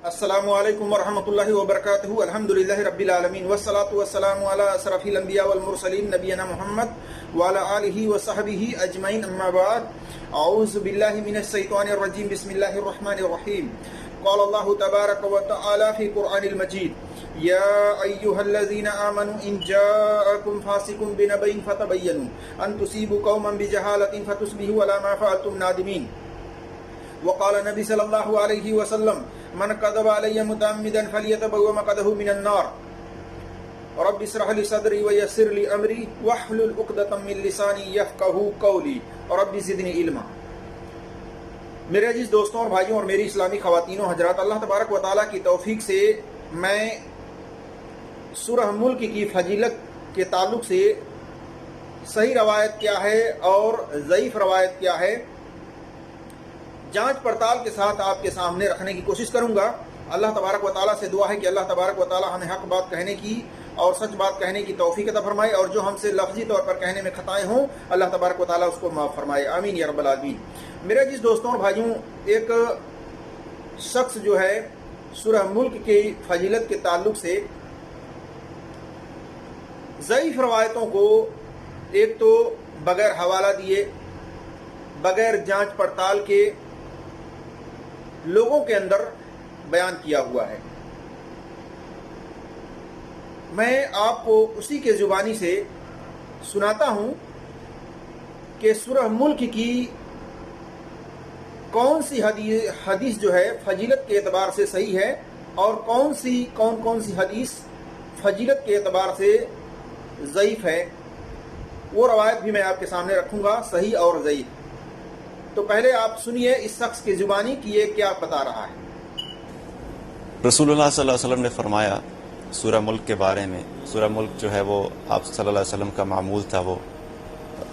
السلام علیکم ورحمۃ اللہ وبرکاتہ الحمدللہ رب العالمین والصلاة والسلام علی اشرف الانبیاء والمرسلین نبینا محمد وعلی آلہ وصحبہ اجمعین اما بعد اعوذ باللہ من الشیطان الرجیم بسم اللہ الرحمن الرحیم قال اللہ تبارک وتعالی فی قرآن المجید یا ایہا الذین آمنوا ان جاءکم فاسق بنبأ فتبینوا ان تصیبوا قوما بجہالۃ فتصبحوا علی ما فعلتم نادمین وقال نبی صلی اللہ علیہ وسلم من کذب علی متعمدا فلیتبوأ مقعدہ من النار رب اشرح لی صدری ویسر لی امری واحلل عقدۃ من لسانی یفقہوا قولی رب زدنی علما۔ میرے عزیز دوستوں اور بھائیوں اور میری اسلامی خواتین و حضرات، اللہ تبارک و تعالیٰ کی توفیق سے میں سورہ ملک کی فضیلت کے تعلق سے صحیح روایت کیا ہے اور ضعیف روایت کیا ہے جانچ پڑتال کے ساتھ آپ کے سامنے رکھنے کی کوشش کروں گا۔ اللہ تبارک و تعالیٰ سے دعا ہے کہ اللہ تبارک و تعالیٰ ہمیں حق بات کہنے کی اور سچ بات کہنے کی توفیق عطا فرمائے، اور جو ہم سے لفظی طور پر کہنے میں خطائیں ہوں اللہ تبارک و تعالیٰ اس کو معاف فرمائے، آمین یا رب العالمین۔ میرے عزیز دوستوں اور بھائیوں، ایک شخص جو ہے سورہ ملک کی فضیلت کے تعلق سے ضعیف روایتوں کو ایک تو بغیر حوالہ دیے، بغیر جانچ پڑتال کے لوگوں کے اندر بیان کیا ہوا ہے۔ میں آپ کو اسی کے زبانی سے سناتا ہوں کہ سورہ ملک کی کون سی حدیث جو ہے فضیلت کے اعتبار سے صحیح ہے اور کون سی حدیث فضیلت کے اعتبار سے ضعیف ہے، وہ روایت بھی میں آپ کے سامنے رکھوں گا، صحیح اور ضعیف۔ تو پہلے آپ سنیے اس شخص کی زبانی کہ یہ کیا بتا رہا ہے۔ رسول اللہ صلی اللہ علیہ وسلم نے فرمایا سورہ ملک کے بارے میں، سورہ ملک جو ہے وہ آپ صلی اللہ علیہ وسلم کا معمول تھا، وہ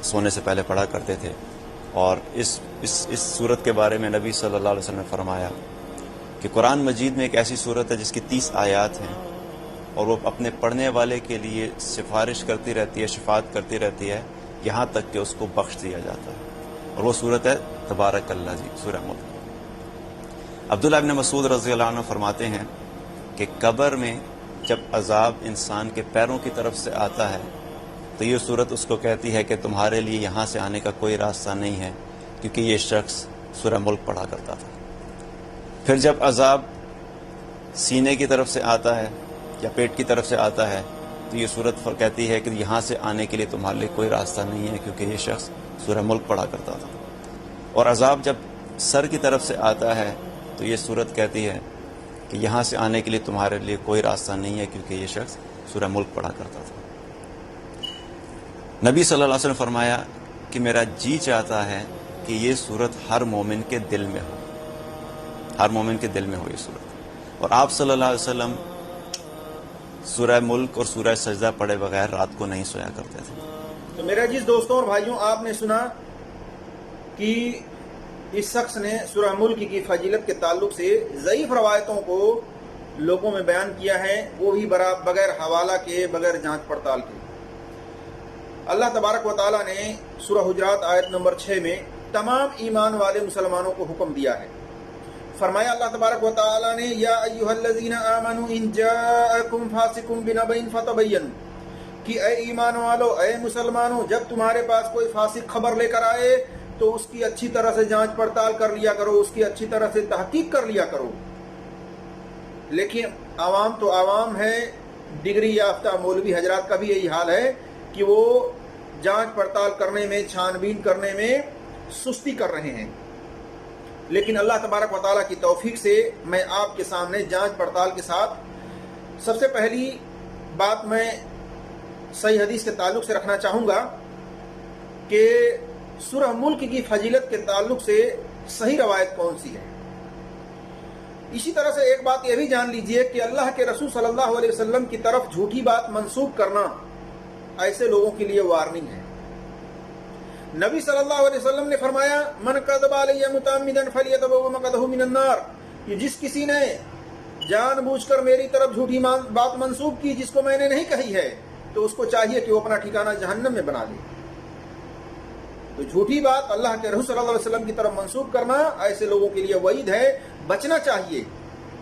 سونے سے پہلے پڑھا کرتے تھے، اور اس سورت کے بارے میں نبی صلی اللہ علیہ وسلم نے فرمایا کہ قرآن مجید میں ایک ایسی سورت ہے جس کی 30 آیات ہیں، اور وہ اپنے پڑھنے والے کے لیے سفارش کرتی رہتی ہے، شفاعت کرتی رہتی ہے، یہاں تک کہ اس کو بخش دیا جاتا ہے، اور وہ سورت ہے تبارک اللہ جی، سورہ ملک۔ عبداللہ ابن مسعود رضی اللہ عنہ فرماتے ہیں کہ قبر میں جب عذاب انسان کے پیروں کی طرف سے آتا ہے تو یہ صورت اس کو کہتی ہے کہ تمہارے لیے یہاں سے آنے کا کوئی راستہ نہیں ہے، کیونکہ یہ شخص سورہ ملک پڑھا کرتا تھا۔ پھر جب عذاب سینے کی طرف سے آتا ہے یا پیٹ کی طرف سے آتا ہے تو یہ صورت کہتی ہے کہ یہاں سے آنے کے لیے تمہارے لیے کوئی راستہ نہیں ہے، کیونکہ یہ شخص سورہ ملک پڑھا کرتا تھا۔ اور عذاب جب سر کی طرف سے آتا ہے تو یہ صورت کہتی ہے کہ یہاں سے آنے کے لیے تمہارے لیے کوئی راستہ نہیں ہے، کیونکہ یہ شخص سورہ ملک پڑھا کرتا تھا۔ نبی صلی اللہ علیہ وسلم فرمایا کہ میرا جی چاہتا ہے کہ یہ صورت ہر مومن کے دل میں ہو، ہر مومن کے دل میں ہو یہ صورت۔ اور آپ صلی اللہ علیہ وسلم سورہ ملک اور سورہ سجدہ پڑھے بغیر رات کو نہیں سویا کرتے تھے۔ تو میرے عزیز دوستوں اور بھائیوں، آپ نے سنا کہ اس شخص نے سورہ ملک کی فضیلت کے تعلق سے ضعیف روایتوں کو لوگوں میں بیان کیا ہے، وہ بھی بغیر حوالہ کے، بغیر جانچ پڑتال کے۔ اللہ تبارک و تعالیٰ نے سورہ حجرات آیت نمبر 6 میں تمام ایمان والے مسلمانوں کو حکم دیا ہے۔ فرمایا اللہ تبارک و تعالیٰ نے یا ایھا الذین آمنوا ان جاءکم فاسق بنبأ فتبینوا، کہ اے ایمان والو، اے مسلمانوں، جب تمہارے پاس کوئی فاسق خبر لے کر آئے تو اس کی اچھی طرح سے جانچ پڑتال کر لیا کرو، اس کی اچھی طرح سے تحقیق کر لیا کرو۔ لیکن عوام تو عوام ہے، ڈگری یافتہ مولوی حضرات کا بھی یہی حال ہے کہ وہ جانچ پڑتال کرنے میں، چھان بین کرنے میں سستی کر رہے ہیں۔ لیکن اللہ تبارک و تعالیٰ کی توفیق سے میں آپ کے سامنے جانچ پڑتال کے ساتھ سب سے پہلی بات میں صحیح حدیث کے تعلق سے رکھنا چاہوں گا کہ سورہ ملک کی فضیلت کے تعلق سے صحیح روایت کون سی ہے۔ اسی طرح سے ایک بات یہ بھی جان لیجئے کہ اللہ کے رسول صلی اللہ علیہ وسلم کی طرف جھوٹی بات منسوب کرنا ایسے لوگوں کے لیے وارننگ ہے۔ نبی صلی اللہ علیہ وسلم نے فرمایا من کذب علی متعمدا فلیتبوأ مقعدہ من النار، کہ جس کسی نے جان بوجھ کر میری طرف جھوٹی بات منسوب کی جس کو میں نے نہیں کہی ہے تو اس کو چاہیے کہ وہ اپنا ٹھکانہ جہنم میں بنا لے۔ تو جھوٹی بات اللہ کے رسول صلی اللہ علیہ وسلم کی طرف منسوب کرنا ایسے لوگوں کے لیے وعید ہے، بچنا چاہیے۔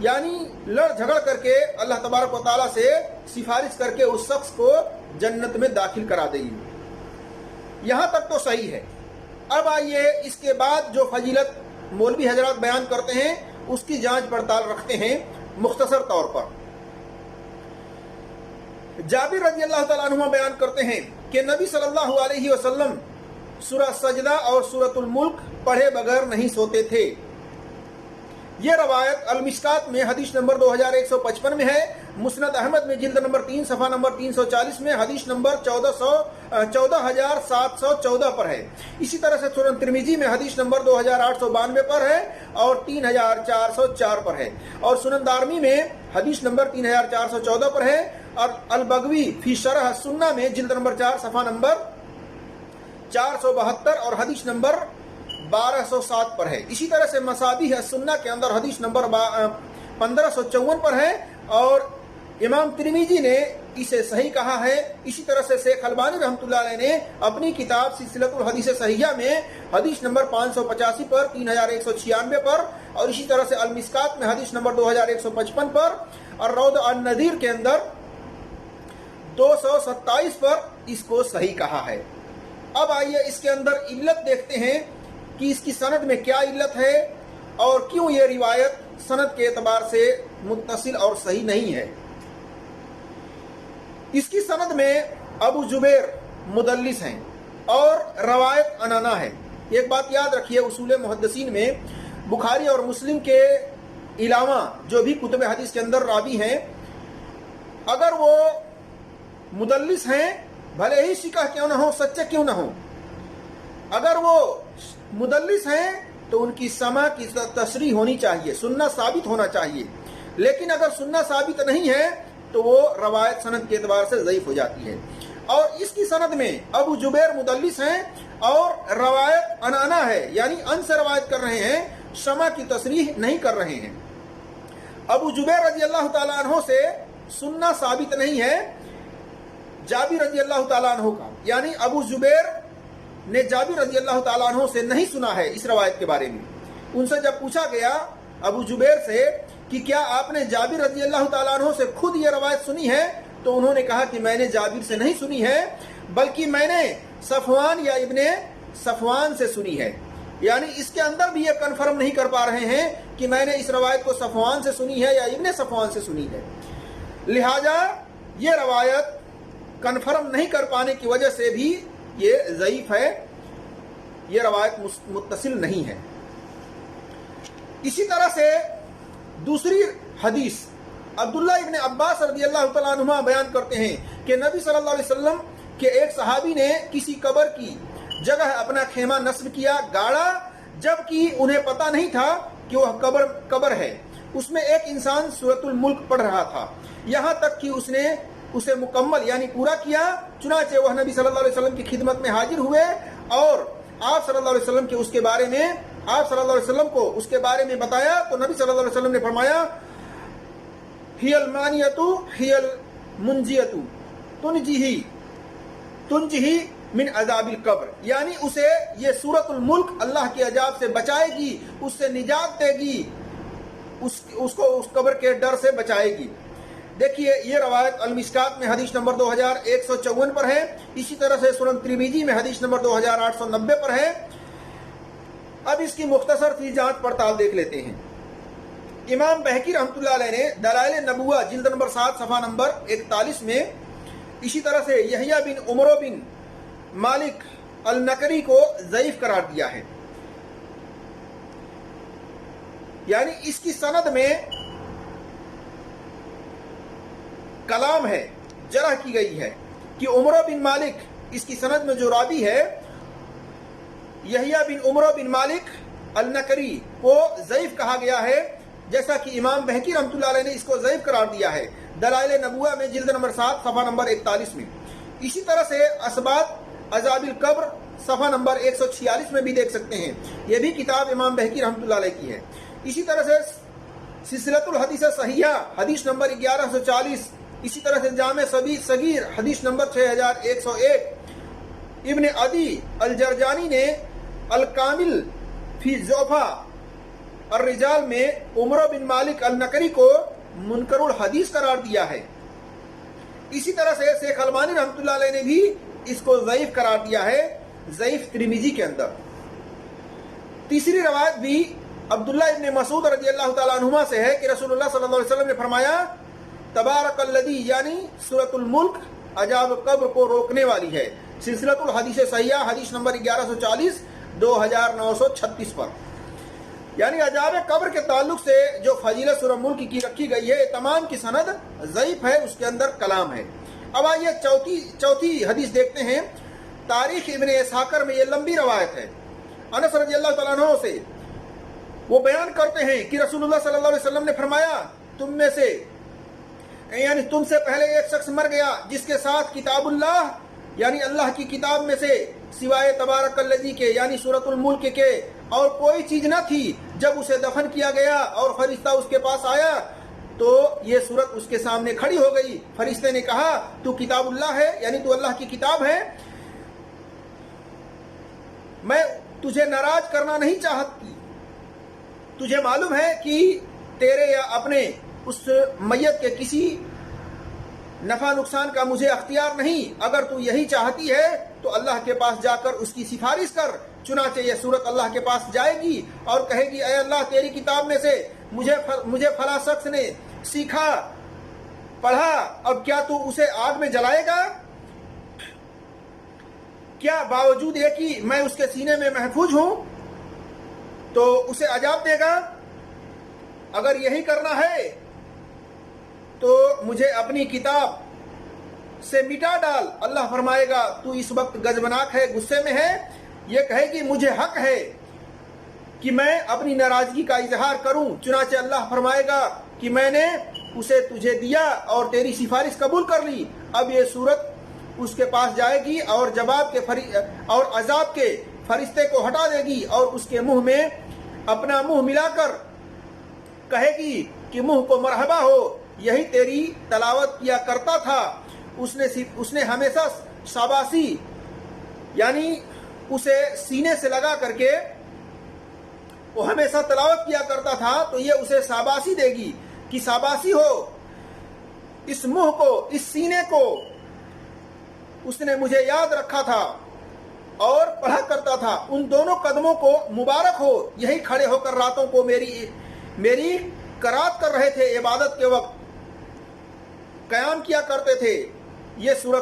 یعنی لڑ جھگڑ کر کے اللہ تبارک و تعالیٰ سے سفارش کر کے اس شخص کو جنت میں داخل کرا دے گی. یہاں تک تو صحیح ہے. اب آئیے اس کے بعد جو فضیلت مولوی حضرات بیان کرتے ہیں اس کی جانچ پڑتال رکھتے ہیں مختصر طور پر. جابر رضی اللہ تعالیٰ عنہ بیان کرتے ہیں کہ نبی صلی اللہ علیہ وسلم سورہ سجدہ اور سورۃ الملک پڑھے بغیر نہیں سوتے تھے. یہ روایت المشکات میں حدیث نمبر 2155 میں ہے. مسند احمد میں جلد نمبر 3 صفحہ نمبر 340 میں حدیث نمبر 14714 پر ہے. اسی طرح سے سنن ترمذی میں حدیث نمبر 2892 پر ہے اور 3404 پر ہے. اور سنن دارمی میں حدیث نمبر 3414 پر ہے. اور البغوی فی شرح سنہ میں جلد نمبر 4 صفحہ نمبر 472 اور حدیث نمبر 1207 پر ہے. اسی طرح سے مصابیح السنہ کے اندر حدیث نمبر 1554 پر ہے اور امام ترمذی نے اسے صحیح کہا ہے. اسی طرح سے شیخ البانی رحمۃ اللہ علیہ نے اپنی کتاب سلسلۃ الحدیث صحیحہ میں حدیث نمبر 585 پر 3196 پر اور اسی طرح سے المسکات میں حدیث نمبر 2155 پر اور روض النذیر کے اندر 227 پر اس کو صحیح کہا ہے. اب آئیے اس کے اندر علت دیکھتے ہیں کہ اس کی سند میں کیا علت ہے اور کیوں یہ روایت سند کے اعتبار سے متصل اور صحیح نہیں ہے. اس کی سند میں ابو جبیر مدلس ہیں اور روایت عنعنہ ہے. ایک بات یاد رکھیے، اصول محدثین میں بخاری اور مسلم کے علاوہ جو بھی کتب حدیث کے اندر راوی ہیں اگر وہ مدلس ہیں بھلے ہی سکہ کیوں نہ ہو، سچے کیوں نہ ہو، اگر وہ مدلس ہیں تو ان کی سماع کی تصریح ہونی چاہیے، سننا ثابت ہونا چاہیے. لیکن اگر سننا ثابت نہیں ہے تو وہ روایت سند کے اعتبار سے ضعیف ہو جاتی ہے. اور اس کی سند میں ابو جبیر مدلس ہیں اور روایت عنعنہ ہے، یعنی ان سے روایت کر رہے ہیں، سماع کی تصریح نہیں کر رہے ہیں. ابو جبیر رضی اللہ تعالیٰ عنہ سے سننا ثابت نہیں ہے جابر رضی اللہ تعالیٰ عنہ کا، یعنی ابو جبیر نے جابر رضی اللہ تعالیٰ عنہ سے نہیں سنا ہے اس روایت کے بارے میں. ان سے جب پوچھا گیا ابو جبیر سے کہ کیا آپ نے جابر رضی اللہ تعالیٰ عنہ سے خود یہ روایت سنی ہے، تو انہوں نے کہا کہ میں نے جابر سے نہیں سنی ہے بلکہ میں نے صفوان یا ابن صفوان سے سنی ہے. یعنی اس کے اندر بھی یہ کنفرم نہیں کر پا رہے ہیں کہ میں نے اس روایت کو صفوان سے سنی ہے یا ابن صفوان سے سنی ہے. لہذا یہ روایت کنفرم نہیں کر پانے کی وجہ سے بھی یہ ضعیف ہے، یہ روایت متصل نہیں ہے. اسی طرح سے دوسری حدیث عبداللہ ابن عباس رضی اللہ تعالیٰ عنہ بیان کرتے ہیں کہ نبی صلی اللہ علیہ وسلم کے ایک صحابی نے کسی قبر کی جگہ اپنا خیمہ نصب کیا، گاڑا، جبکہ انہیں پتہ نہیں تھا کہ وہ قبر ہے. اس میں ایک انسان سورۃ الملک پڑھ رہا تھا یہاں تک کہ اس نے اسے مکمل یعنی پورا کیا. چنانچہ وہ نبی صلی اللہ علیہ وسلم کی خدمت میں حاضر ہوئے اور آپ صلی اللہ علیہ وسلم کے اس کے بارے میں آپ صلی اللہ علیہ وسلم کو اس کے بارے میں بتایا تو نبی صلی اللہ علیہ وسلم نے فرمایا ہی المانیۃ ہی المنجیۃ تنجہی من عذاب القبر، یعنی اسے یہ سورۃ الملک اللہ کے عذاب سے بچائے گی، اس سے نجات دے گی، اس کو اس قبر کے ڈر سے بچائے گی. دیکھیے یہ روایت المشکات میں حدیث نمبر 2154 پر ہے. اسی طرح سے سنن ترمذی میں حدیث نمبر 2890 پر ہے. اب اس کی مختصر سی جانچ پڑتال دیکھ لیتے ہیں. امام بہقی رحمۃ اللہ علیہ نے دلائل نبوہ جلد نمبر 7 صفحہ نمبر 41 میں اسی طرح سے یحییٰ بن عمرو بن مالک النکری کو ضعیف قرار دیا ہے. یعنی اس کی سند میں کلام ہے، جرح کی گئی ہے کہ عمرو بن مالک، اس کی سند میں جو راوی ہے یحییٰ بن عمرو بن مالک النکری کو ضعیف کہا گیا ہے، جیسا کہ امام بہقی رحمۃ اللہ علیہ نے اس کو ضعیف قرار دیا ہے دلائل نبوہ میں جلد نمبر 7 صفحہ نمبر 41 میں. اسی طرح سے اسباب عذاب القبر صفحہ نمبر 146 میں بھی دیکھ سکتے ہیں، یہ بھی کتاب امام بہقی رحمۃ اللہ علیہ کی ہے. اسی طرح سے سلسلۃ الحدیث صحیحہ حدیث نمبر 1140، اسی طرح سے جامع صغیر حدیث نمبر 6101. ابن عدی الجرجانی نے الکامل فی ضعفاء الرجال میں عمر بن مالک النقری کو منکر الحدیث قرار دیا ہے۔ اسی طرح سے شیخ البانی رحمۃ اللہ علیہ نے بھی اس کو ضعیف قرار دیا ہے ضعیف ترمذی کے اندر۔ تیسری روایت بھی عبداللہ ابن مسعود رضی اللہ تعالیٰ عنہما سے ہے کہ رسول اللہ صلی اللہ علیہ وسلم نے فرمایا تبارک الذی یعنی سورۃ الملک عذاب قبر کو روکنے والی ہے، سلسلۃ الحدیث صحیحہ حدیث نمبر 1140 2936 پر۔ یعنی عذاب قبر کے تعلق سے جو فضیلت سورہ ملک کی رکھی گئی ہے تمام کی سند ضعیف ہے، اس کے اندر کلام ہے۔ اب آئیے چوتھی حدیث دیکھتے ہیں۔ تاریخ ابن اسحاق میں یہ لمبی روایت ہے انس رضی اللہ تعالیٰ عنہ سے، وہ بیان کرتے ہیں کہ رسول اللہ صلی اللہ علیہ وسلم نے فرمایا تم میں سے یعنی تم سے پہلے ایک شخص مر گیا جس کے ساتھ کتاب اللہ یعنی اللہ کی کتاب میں سے سوائے تبارک الذی کے یعنی سورۃ الملک کے اور کوئی چیز نہ تھی۔ جب اسے دفن کیا گیا اور فرشتہ اس کے پاس آیا تو یہ سورت اس کے سامنے کھڑی ہو گئی۔ فرشتے نے کہا تو کتاب اللہ ہے یعنی تو اللہ کی کتاب ہے، میں تجھے ناراض کرنا نہیں چاہتی، تجھے معلوم ہے کہ تیرے یا اپنے اس میت کے کسی نفع نقصان کا مجھے اختیار نہیں، اگر تو یہی چاہتی ہے تو اللہ کے پاس جا کر اس کی سفارش کر۔ چنانچہ یہ سورت اللہ کے پاس جائے گی اور کہے گی اے اللہ تیری کتاب میں سے مجھے فلاں شخص نے سیکھا پڑھا، اب کیا تو اسے آگ میں جلائے گا؟ کیا باوجود یہ کہ میں اس کے سینے میں محفوظ ہوں تو اسے عذاب دے گا؟ اگر یہی کرنا ہے تو مجھے اپنی کتاب سے مٹا ڈال۔ اللہ فرمائے گا تو اس وقت غضبناک ہے، غصے میں ہے، یہ کہے کہ مجھے حق ہے کہ میں اپنی ناراضگی کا اظہار کروں۔ چنانچہ اللہ فرمائے گا کہ میں نے اسے تجھے دیا اور تیری سفارش قبول کر لی۔ اب یہ صورت اس کے پاس جائے گی اور اور عذاب کے فرشتے کو ہٹا دے گی اور اس کے منہ میں اپنا منہ ملا کر کہے گی کہ منہ کو مرحبا ہو، یہی تیری تلاوت کیا کرتا تھا۔ اس نے ہمیشہ شاباشی یعنی اسے سینے سے لگا کر کے وہ ہمیشہ تلاوت کیا کرتا تھا تو یہ اسے شاباشی دے گی کہ شاباشی ہو، اس منہ کو اس سینے کو اس نے مجھے یاد رکھا تھا اور پڑھا کرتا تھا، ان دونوں قدموں کو مبارک ہو، یہی کھڑے ہو کر راتوں کو میری قرات کر رہے تھے، عبادت کے وقت قیام کیا کرتے تھے۔ یہ سورہ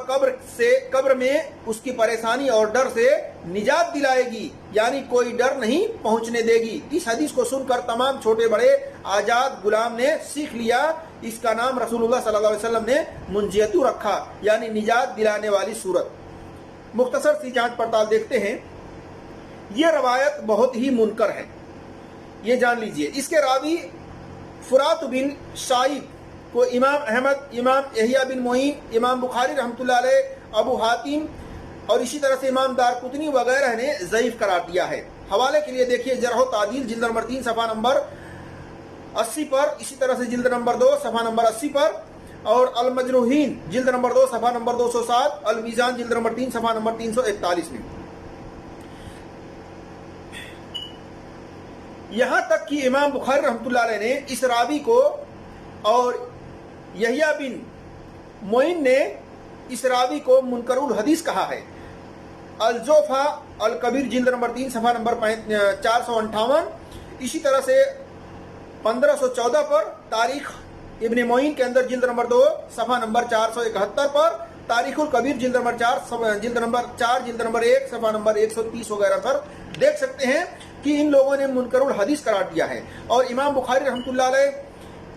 قبر میں اس کی پریشانی اور ڈر سے نجات دلائے گی، یعنی کوئی ڈر نہیں پہنچنے دے گی۔ اس حدیث کو سن کر تمام چھوٹے بڑے آزاد غلام نے سیکھ لیا، اس کا نام رسول اللہ صلی اللہ علیہ وسلم نے منجیتو رکھا، یعنی نجات دلانے والی سورت۔ مختصر سی جانچ پڑتال دیکھتے ہیں۔ یہ روایت بہت ہی منکر ہے، یہ جان لیجئے۔ اس کے راوی فرات بن شائب کو امام احمد، امام یحییٰ بن معین، امام بخاری رحمۃ اللہ علیہ، ابو حاتم اور اسی طرح سے امام دارقطنی وغیرہ نے ضعیف قرار دیا ہے۔ حوالے کے لیے دیکھیے جرح و تعدیل جلد نمبر 3 صفحہ نمبر 80 پر، اسی طرح سے جلد نمبر 2 صفحہ نمبر 80 پر، اور المجروحین جلد نمبر 2 صفحہ نمبر 207، المیزان جلد نمبر 3 صفحہ نمبر 341 میں۔ یہاں تک کہ امام بخاری رحمۃ اللہ علیہ نے اس راوی کو اور یحییٰ بن معین نے اس راوی کو منکر الحدیث کہا ہے۔ الجوفہ الکبیر جلد نمبر 3 صفحہ نمبر 458، اسی طرح سے 1514 پر تاریخ ابن معین کے اندر جلد نمبر 2 صفحہ نمبر 471 پر، تاریخ الکبیر جلد نمبر 4 جلد نمبر 1 صفحہ نمبر 130 وغیرہ پر دیکھ سکتے ہیں کہ ان لوگوں نے منکر الحدیث قرار دیا ہے۔ اور امام بخاری رحمۃ اللہ علیہ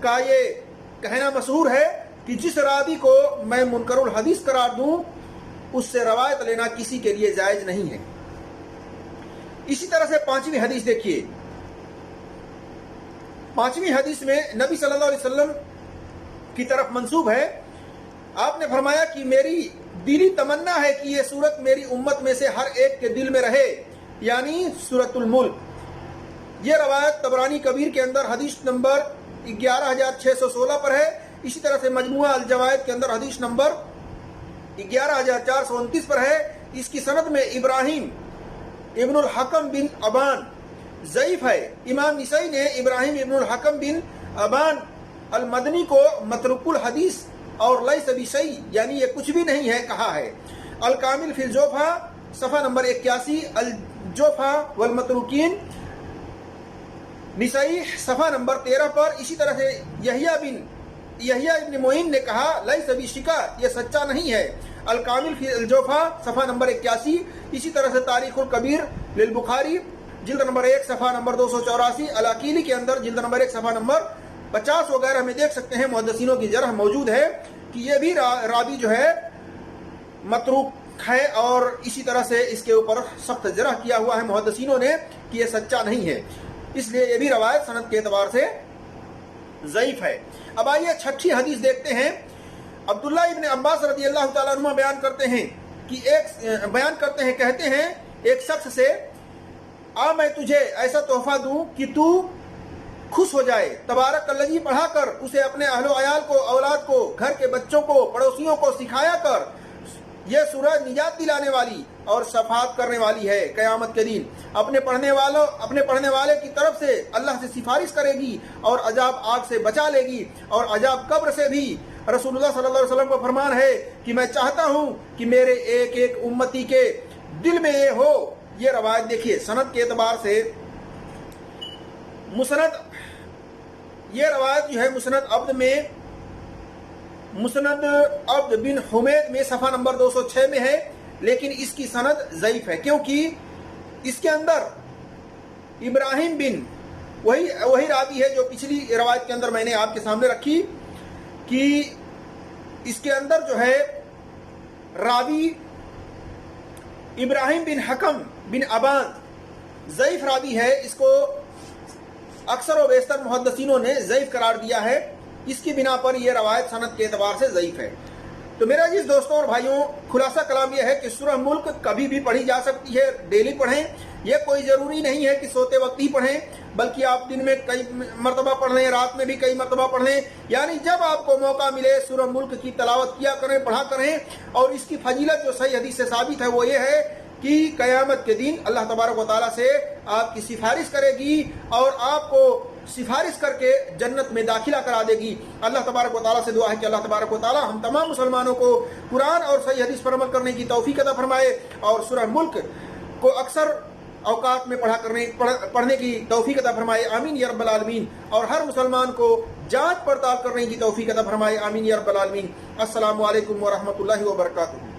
کا یہ کہنا مشہور ہے کہ جس راوی کو میں منکر الحدیث قرار دوں اس سے روایت لینا کسی کے لیے جائز نہیں ہے۔ اسی طرح سے 5ویں حدیث دیکھیے۔ 5ویں حدیث میں نبی صلی اللہ علیہ وسلم کی طرف منسوب ہے، آپ نے فرمایا کہ میری دلی تمنا ہے کہ یہ سورت میری امت میں سے ہر ایک کے دل میں رہے، یعنی سورۃ الملک۔ یہ روایت طبرانی کبیر کے اندر حدیث نمبر 11616 پر ہے، اسی طرح سے مجموعہ الجوائد کے اندر حدیث نمبر 11429 پر ہے۔ اس کی سند میں ابراہیم ابن الحکم بن ابان ضعیف ہے۔ امام نسائی نے ابراہیم ابن الحکم بن ابان المدنی کو متروک الحدیث اور لیس بصحیح یعنی یہ کچھ بھی نہیں ہے کہا ہے۔ الکامل فی الجوفہ صفحہ نمبر 81، الجوفہ والمتروکین نسائی صفحہ نمبر 13 پر۔ اسی طرح سے یحییٰ ابن معین نے کہا لیس بشکا، یہ سچا نہیں ہے۔ الکامل فی الجوفہ صفحہ نمبر 81۔ اسی طرح سے تاریخ الکبیر للبخاری جلد نمبر 1 صفحہ نمبر 284، الاکیلی کے اندر جلد نمبر 1 صفحہ نمبر 50 وغیرہ میں دیکھ سکتے ہیں محدثینوں کی جرح موجود ہے کہ یہ بھی راوی جو ہے متروک ہے، اور اسی طرح سے اس کے اوپر سخت جرح کیا ہوا ہے محدثینوں نے کہ یہ سچا نہیں ہے، اس لیے یہ بھی روایت سند کے اعتبار سے ضعیف ہے۔ اب آئیے چھٹی حدیث دیکھتے ہیں۔ عبداللہ ابن عباس رضی اللہ تعالیٰ عنہ بیان کرتے ہیں کہتے ہیں ایک شخص سے میں تجھے ایسا تحفہ دوں کہ تو خوش ہو جائے۔ تبارک الذی پڑھا کر اسے اپنے اہل و عیال کو، اولاد کو، گھر کے بچوں کو، پڑوسیوں کو سکھایا کر۔ یہ سورہ نجات دلانے والی اور شفاعت کرنے والی ہے قیامت کے دن۔ اپنے پڑھنے والے کی طرف سے اللہ سے سفارش کرے گی اور عذاب آگ سے بچا لے گی اور عذاب قبر سے بھی۔ رسول اللہ صلی اللہ علیہ وسلم کا فرمان ہے کہ میں چاہتا ہوں کہ میرے ایک ایک امتی کے دل میں یہ ہو۔ یہ روایت دیکھیے سند کے اعتبار سے مسند، یہ روایت جو ہے مسند عبد بن حمید میں صفحہ نمبر 206 میں ہے، لیکن اس کی سند ضعیف ہے کیونکہ اس کے اندر ابراہیم بن وہی راوی ہے جو پچھلی روایت کے اندر میں نے آپ کے سامنے رکھی کہ اس کے اندر جو ہے راوی ابراہیم بن حکم بن ابان ضعیف راوی ہے۔ اس کو اکثر و بیشتر محدثینوں نے ضعیف قرار دیا ہے، اس کی بنا پر یہ روایت سند کے اعتبار سے ضعیف ہے۔ تو میرا عزیز دوستوں اور بھائیوں، خلاصہ کلام یہ ہے کہ سورہ ملک کبھی بھی پڑھی جا سکتی ہے، ڈیلی پڑھیں۔ یہ کوئی ضروری نہیں ہے کہ سوتے وقت ہی پڑھیں، بلکہ آپ دن میں کئی مرتبہ پڑھ لیں، رات میں بھی کئی مرتبہ پڑھ لیں، یعنی جب آپ کو موقع ملے سورہ ملک کی تلاوت کیا کریں، پڑھا کریں۔ اور اس کی فضیلت جو صحیح حدیث سے ثابت ہے وہ یہ ہے کہ قیامت کے دن اللہ تبارک و تعالیٰ سے آپ کی سفارش کرے گی اور آپ کو سفارش کر کے جنت میں داخلہ کرا دے گی۔ اللہ تبارک و تعالیٰ سے دعا ہے کہ اللہ تبارک و تعالیٰ ہم تمام مسلمانوں کو قرآن اور صحیح حدیث پر عمل کرنے کی توفیق عطا فرمائے اور سورہ ملک کو اکثر اوقات میں پڑھنے کی توفیق عطا فرمائے، آمین یا رب العالمین۔ اور ہر مسلمان کو جانچ پڑتال کرنے کی توفیق عطا فرمائے، آمین یا رب العالمین۔ السلام علیکم ورحمۃ اللہ وبرکاتہ۔